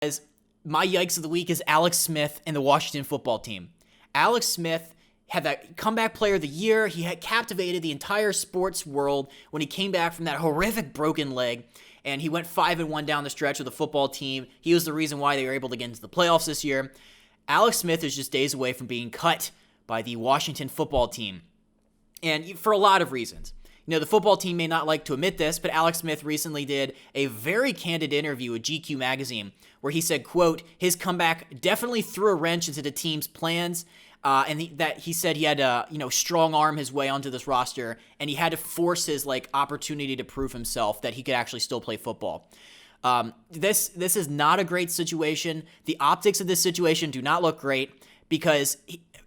As my yikes of the week is Alex Smith and the Washington football team. Alex Smith had that comeback player of the year. He had captivated the entire sports world when he came back from that horrific broken leg, and he went 5-1 down the stretch with the football team. He was the reason why they were able to get into the playoffs this year. Alex Smith is just days away from being cut by the Washington football team, and for a lot of reasons. The football team may not like to admit this, but Alex Smith recently did a very candid interview with GQ magazine where he said, quote, his comeback definitely threw a wrench into the team's plans, and that he said he had to, strong arm his way onto this roster, and he had to force his opportunity to prove himself that he could actually still play football. This is not a great situation. The optics of this situation do not look great because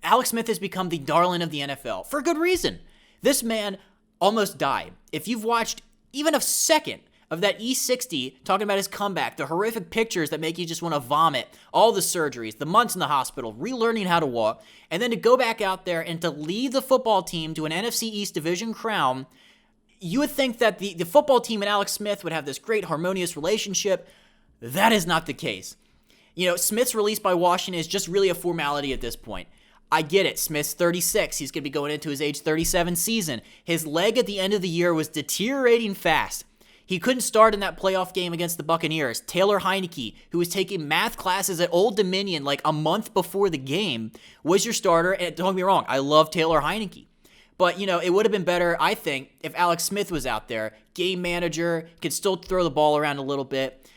Alex Smith has become the darling of the NFL for good reason. This man almost died. If you've watched even a second of that E60 talking about his comeback, the horrific pictures that make you just want to vomit, all the surgeries, the months in the hospital, relearning how to walk, and then to go back out there and to lead the football team to an NFC East division crown, you would think that the football team and Alex Smith would have this great harmonious relationship. That is not the case. Smith's release by Washington is just really a formality at this point. I get it. Smith's 36. He's going to be going into his age 37 season. His leg at the end of the year was deteriorating fast. He couldn't start in that playoff game against the Buccaneers. Taylor Heineke, who was taking math classes at Old Dominion like a month before the game, was your starter. And don't get me wrong, I love Taylor Heineke. But, it would have been better, I think, if Alex Smith was out there. Game manager, could still throw the ball around a little bit.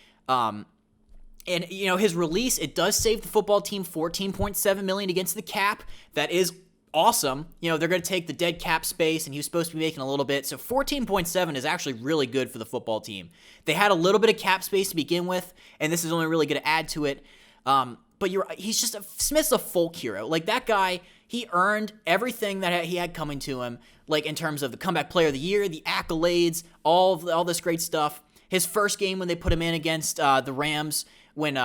And his release, it does save the football team $14.7 million against the cap. That is awesome. They're going to take the dead cap space, and he was supposed to be making a little bit. So 14.7 is actually really good for the football team. They had a little bit of cap space to begin with, and this is only really going to add to it. But Smith's a folk hero. That guy, he earned everything that he had coming to him, in terms of the comeback player of the year, the accolades, all this great stuff. His first game when they put him in against the Rams, when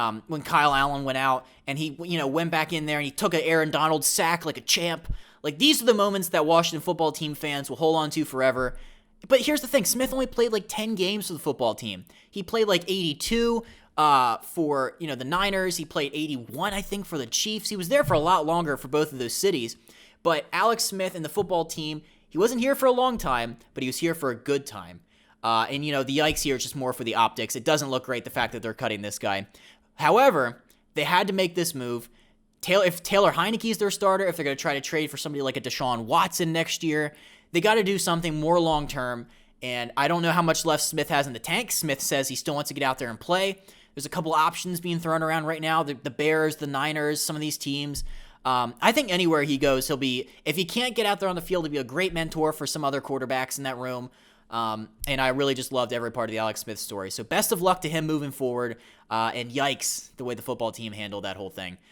Kyle Allen went out, and he went back in there and he took an Aaron Donald sack like a champ. These are the moments that Washington football team fans will hold on to forever. But here's the thing: Smith only played 10 games for the football team. He played 82 for the Niners. He played 81, I think, for the Chiefs. He was there for a lot longer for both of those cities. But Alex Smith and the football team, he wasn't here for a long time, but he was here for a good time. And the yikes here is just more for the optics. It doesn't look great, the fact that they're cutting this guy. However, they had to make this move. If Taylor Heineke is their starter, if they're going to try to trade for somebody like a Deshaun Watson next year, they got to do something more long-term. And I don't know how much left Smith has in the tank. Smith says he still wants to get out there and play. There's a couple options being thrown around right now. The Bears, the Niners, some of these teams. I think anywhere he goes, if he can't get out there on the field, he'll be a great mentor for some other quarterbacks in that room. And I really just loved every part of the Alex Smith story. So best of luck to him moving forward. And yikes, the way the football team handled that whole thing.